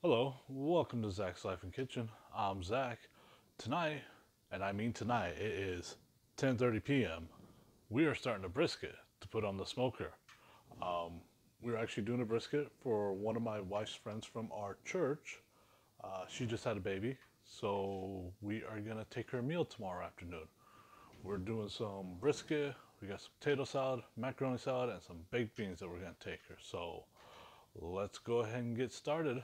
Hello, welcome to Zach's Life and Kitchen. I'm Zach. Tonight, and I mean tonight, it is 10:30 p.m. We are starting a brisket to put on the smoker. Um, we're actually doing a brisket for one of my wife's friends from our church. She just had a baby, so we are gonna take her a meal tomorrow afternoon. We're doing some brisket. We got some potato salad, macaroni salad, and some baked beans that we're gonna take her. So let's go ahead and get started.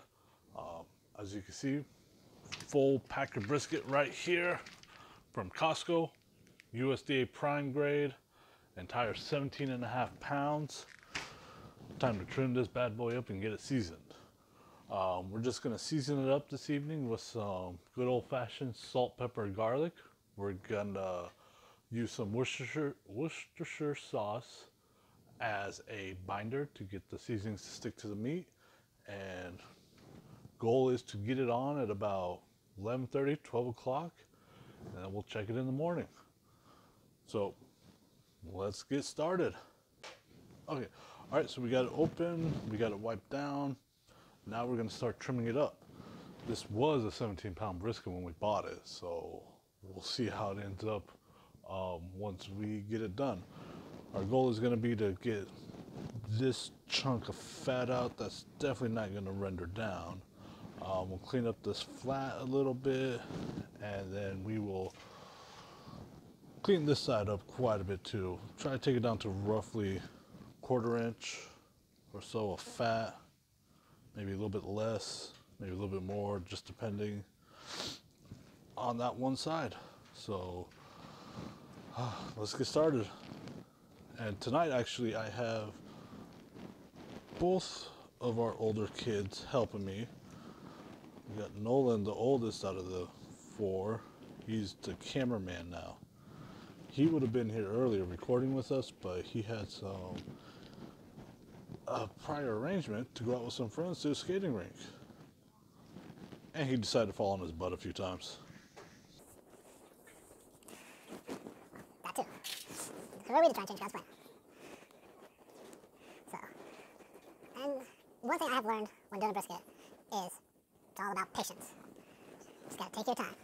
Um, as you can see, full pack of brisket right here from Costco, USDA prime grade, entire 17 and a half pounds. Time to trim this bad boy up and get it seasoned. We're just gonna season it up this evening with some good old fashioned salt, pepper, and garlic. We're gonna use some Worcestershire sauce as a binder to get the seasonings to stick to the meat, and goal is to get it on at about 11:30, 12 o'clock, and then we'll check it in the morning. So let's get started. Okay, all right, so we got it open, we got it wiped down. Now we're gonna start trimming it up. This was a 17-pound brisket when we bought it, so we'll see how it ends up once we get it done. Our goal is gonna be to get this chunk of fat out. That's definitely not gonna render down. We'll clean up this flat a little bit, and then we will clean this side up quite a bit too. Try to take it down to roughly 1/4 inch or so of fat, maybe a little bit less, maybe a little bit more, just depending on that one side. So let's get started. And tonight actually I have both of our older kids helping me. We got Nolan, the oldest out of the four. He's the cameraman now. He would have been here earlier recording with us, but he had some prior arrangement to go out with some friends to a skating rink. And he decided to fall on his butt a few times. That too. The correct way to try and change God's plan. So, and one thing I have learned when doing a brisket is it's all about patience. Just gotta take your time.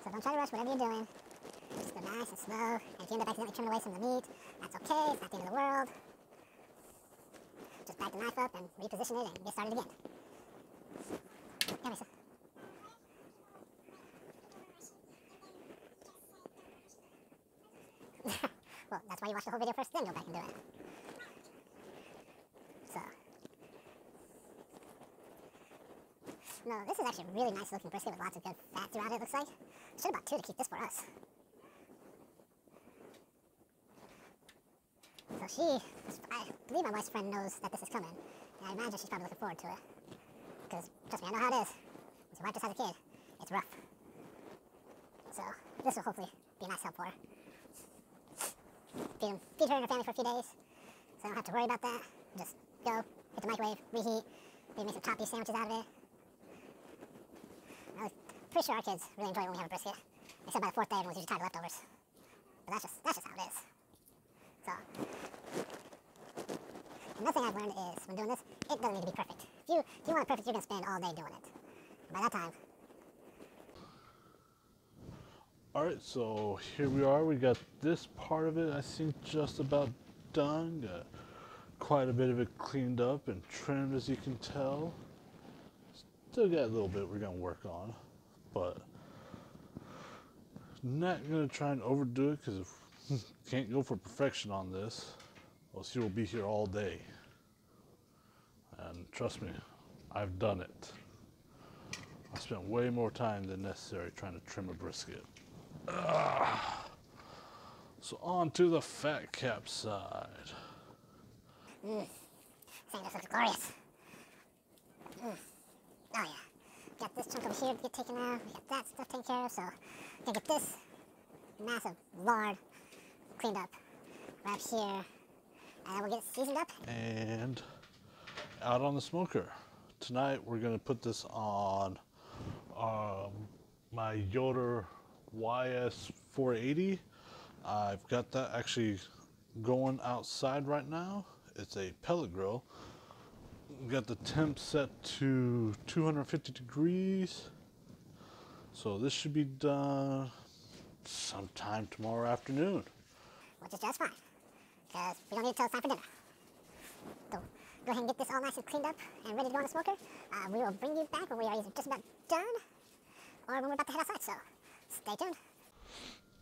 So don't try to rush whatever you're doing. Just go nice and slow. And if you end up accidentally trimming away some of the meat, that's okay. It's not the end of the world. Just back the knife up and reposition it and get started again. Come here, sir. Well, that's why you watch the whole video first, then go back and do it. So. No, this is actually a really nice looking brisket with lots of good fat throughout it, it looks like. I should have bought 2 to keep this for us. So I believe my wife's friend knows that this is coming. And I imagine she's probably looking forward to it. Because, trust me, I know how it is. Once your wife just has a kid, it's rough. So, this will hopefully be a nice help for her. Feed her and her family for a few days, so I don't have to worry about that. Just go, hit the microwave, reheat, maybe make some choppy sandwiches out of it. I'm pretty sure our kids really enjoy it when we have a brisket, except by the 4th day everyone's usually tired of leftovers. But that's just how it is. So, another thing I've learned is when doing this, it doesn't need to be perfect. If you want it perfect, you're going to spend all day doing it. And by that time, Alright, so here we are. We got this part of it, I think, just about done. Got quite a bit of it cleaned up and trimmed, as you can tell. Still got a little bit we're going to work on, but not going to try and overdo it because can't go for perfection on this, else you will be here all day. And trust me, I've done it. I spent way more time than necessary trying to trim a brisket. So on to the fat cap side. saying this looks glorious. Oh yeah. Got this chunk over here to get taken out. We got that stuff taken care of, so gonna get this massive lard cleaned up right here, and then we'll get it seasoned up. And out on the smoker. Tonight we're gonna put this on my Yoder YS 480. I've got that actually going outside right now. It's a pellet grill. We got the temp set to 250 degrees. So this should be done sometime tomorrow afternoon. Which is just fine, because we don't need it till it's time for dinner. So go ahead and get this all nice and cleaned up and ready to go in the smoker. We will bring you back when we are either just about done or when we're about to head outside, so stay tuned.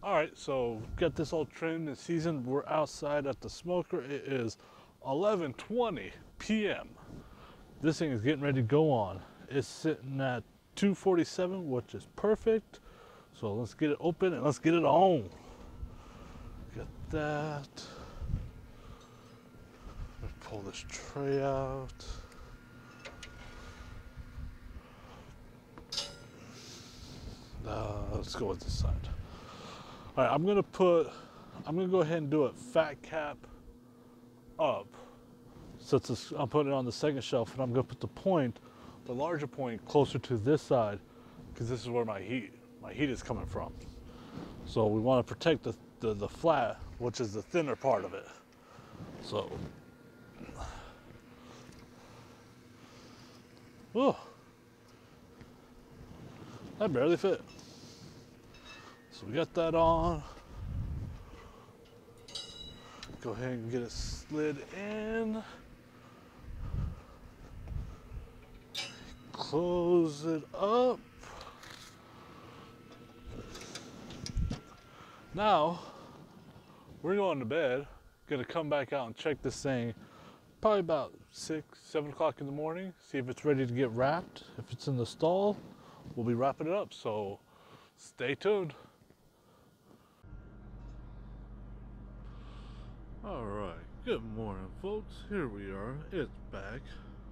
Alright, so got this all trimmed and seasoned. We're outside at the smoker. It is 11:20 p.m. This thing is getting ready to go on. It's sitting at 247, which is perfect. So let's get it open and let's get it on. Get that. Let's pull this tray out. Let's go with this side. All right, I'm gonna go ahead and do it fat cap up. Since I'm putting it on the second shelf, and I'm gonna put the larger point closer to this side, because this is where my heat is coming from. So we want to protect the flat, which is the thinner part of it. So, oh, that barely fit. So we got that on. Go ahead and get it slid in. Close it up. Now, we're going to bed. Gonna come back out and check this thing probably about 6, 7 o'clock in the morning. See if it's ready to get wrapped. If it's in the stall, we'll be wrapping it up. So stay tuned. All right, good morning, folks. Here we are. It's back.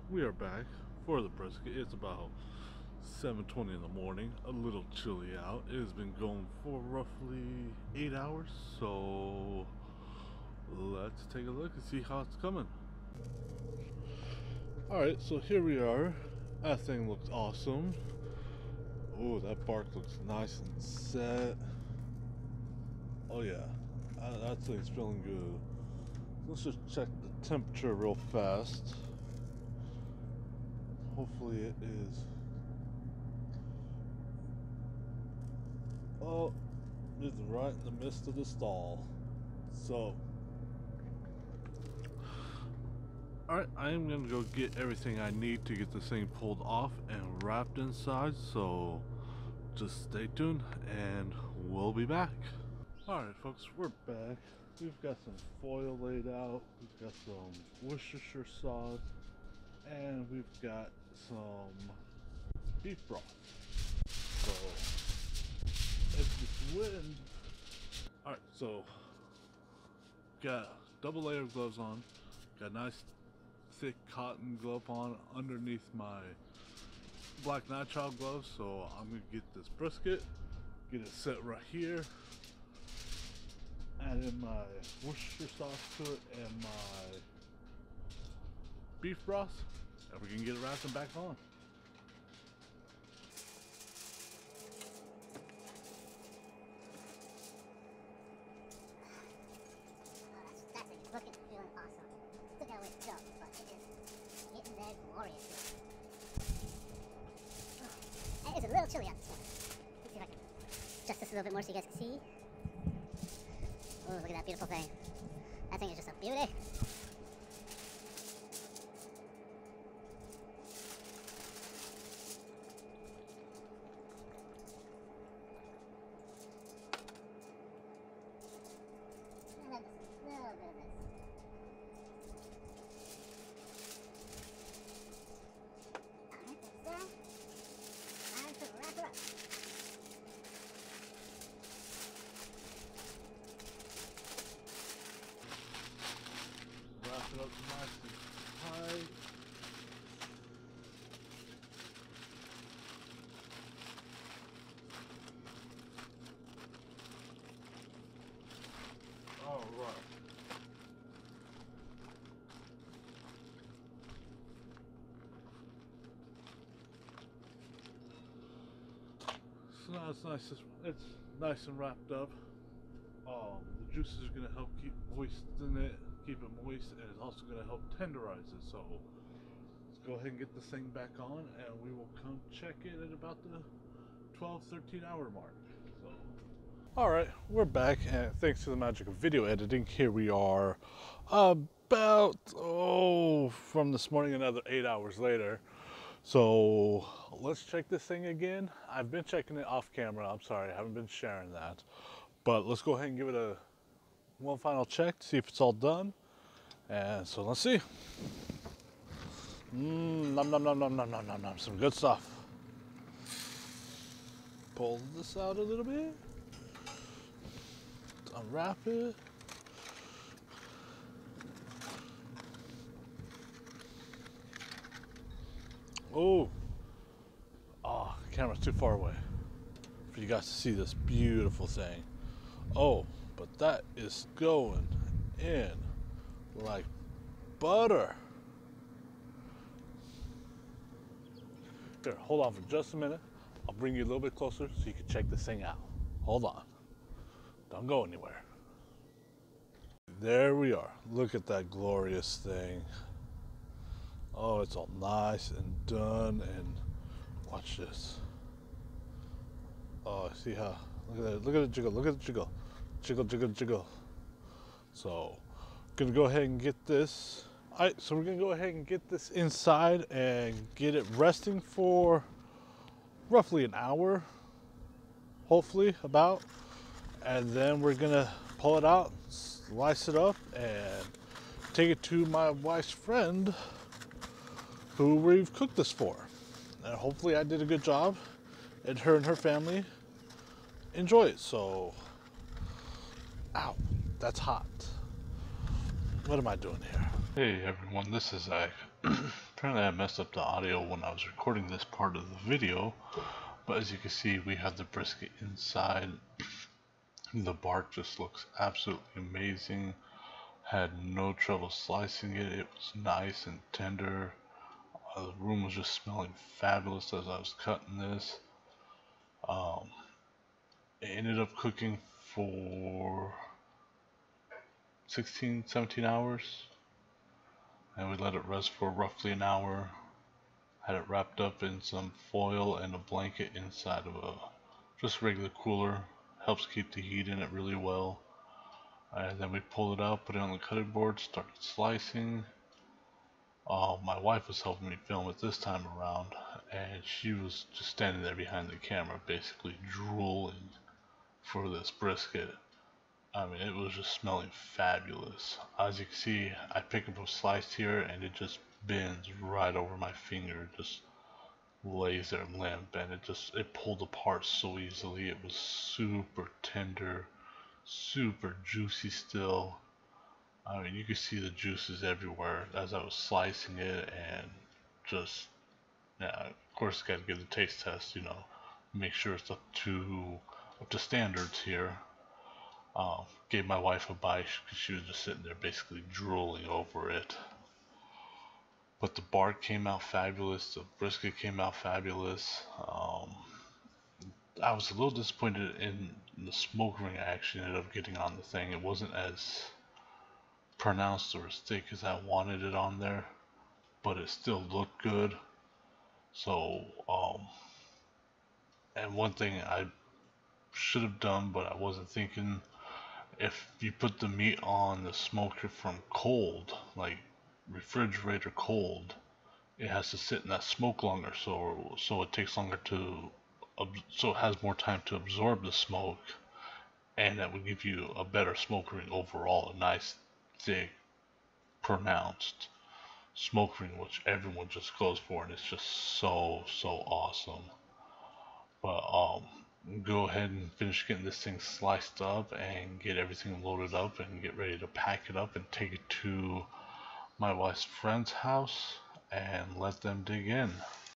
We are back for the brisket. It's about 7:20 in the morning. A little chilly out. It has been going for roughly 8 hours. So let's take a look and see how it's coming. All right, so here we are. That thing looks awesome. Oh, that bark looks nice and set. Oh yeah, that thing's feeling good. Let's just check the temperature real fast. Hopefully it is. Oh, it's right in the midst of the stall. So, alright, I am going to go get everything I need to get this thing pulled off and wrapped inside. So, just stay tuned and we'll be back. Alright folks, we're back. We've got some foil laid out. We've got some Worcestershire sauce. And we've got some beef broth. So, if this wind. Alright, so got double layer of gloves on. Got a nice thick cotton glove on underneath my black nitrile gloves. So I'm gonna get this brisket, get it set right here, add in my Worcestershire sauce to it and my beef broth, and we can get it wrapped and back on. That's looking, feeling awesome. Still got a ways to go, but it is getting there gloriously. Oh, it is a little chilly out this morning. Let's see if I can adjust this a little bit more so you guys can see. Oh, look at that beautiful thing. That thing is just a beauty. Wrap it up nice and tight. All right. So now it's nice. It's nice and wrapped up. The juices are going to help keep it moist, and it's also going to help tenderize it. So it's go ahead and get this thing back on, and we will come check it at about the 12-13 hour mark. So, all right, we're back, and thanks to the magic of video editing, here we are about, from this morning, another 8 hours later. So let's check this thing again. I've been checking it off camera. I'm sorry, I haven't been sharing that. But let's go ahead and give it a one final check to see if it's all done. And so let's see. Nom nom nom nom nom nom nom nom. Some good stuff. Pull this out a little bit. Unwrap it. Oh, the camera's too far away for you guys to see this beautiful thing. Oh, but that is going in like butter. Here, hold on for just a minute. I'll bring you a little bit closer so you can check this thing out. Hold on. Don't go anywhere. There we are. Look at that glorious thing. Oh, it's all nice and done, and watch this. Oh, see how, look at that, look at the jiggle, look at the jiggle. Jiggle, jiggle, jiggle. So, gonna go ahead and get this. All right, so we're gonna go ahead and get this inside and get it resting for roughly an hour, hopefully, about. And then we're gonna pull it out, slice it up, and take it to my wife's friend who we've cooked this for. And hopefully I did a good job, and her family enjoy it. So, ow, that's hot. What am I doing here? Hey everyone, this is Zach. Apparently I messed up the audio when I was recording this part of the video, but as you can see, we have the brisket inside. The bark just looks absolutely amazing. Had no trouble slicing it. It was nice and tender. The room was just smelling fabulous as I was cutting this. It ended up cooking for 16-17 hours, and we let it rest for roughly an hour. Had it wrapped up in some foil and a blanket inside of a just regular cooler. Helps keep the heat in it really well. And then we pulled it out, put it on the cutting board, started slicing. My wife was helping me film it this time around, and she was just standing there behind the camera, basically drooling for this brisket. I mean, it was just smelling fabulous. As you can see, I pick up a slice here, and it just bends right over my finger, just lays there limp, and it pulled apart so easily. It was super tender, super juicy still. I mean, you could see the juices everywhere as I was slicing it, and just, yeah, of course, got to give the taste test, you know, make sure it's up to standards here. Gave my wife a bite because she was just sitting there basically drooling over it. But the bark came out fabulous, the brisket came out fabulous. I was a little disappointed in the smoke ring I actually ended up getting on the thing. It wasn't as pronounced or as thick as I wanted it on there, but it still looked good. So, and one thing I should have done, but I wasn't thinking, if you put the meat on the smoker from cold, like refrigerator cold, it has to sit in that smoke longer, so it takes longer to, so it has more time to absorb the smoke, and that would give you a better smoke ring overall, a nice, thick, pronounced smoke ring, which everyone just goes for, and it's just so awesome. But go ahead and finish getting this thing sliced up and get everything loaded up and get ready to pack it up and take it to my wife's friend's house and let them dig in.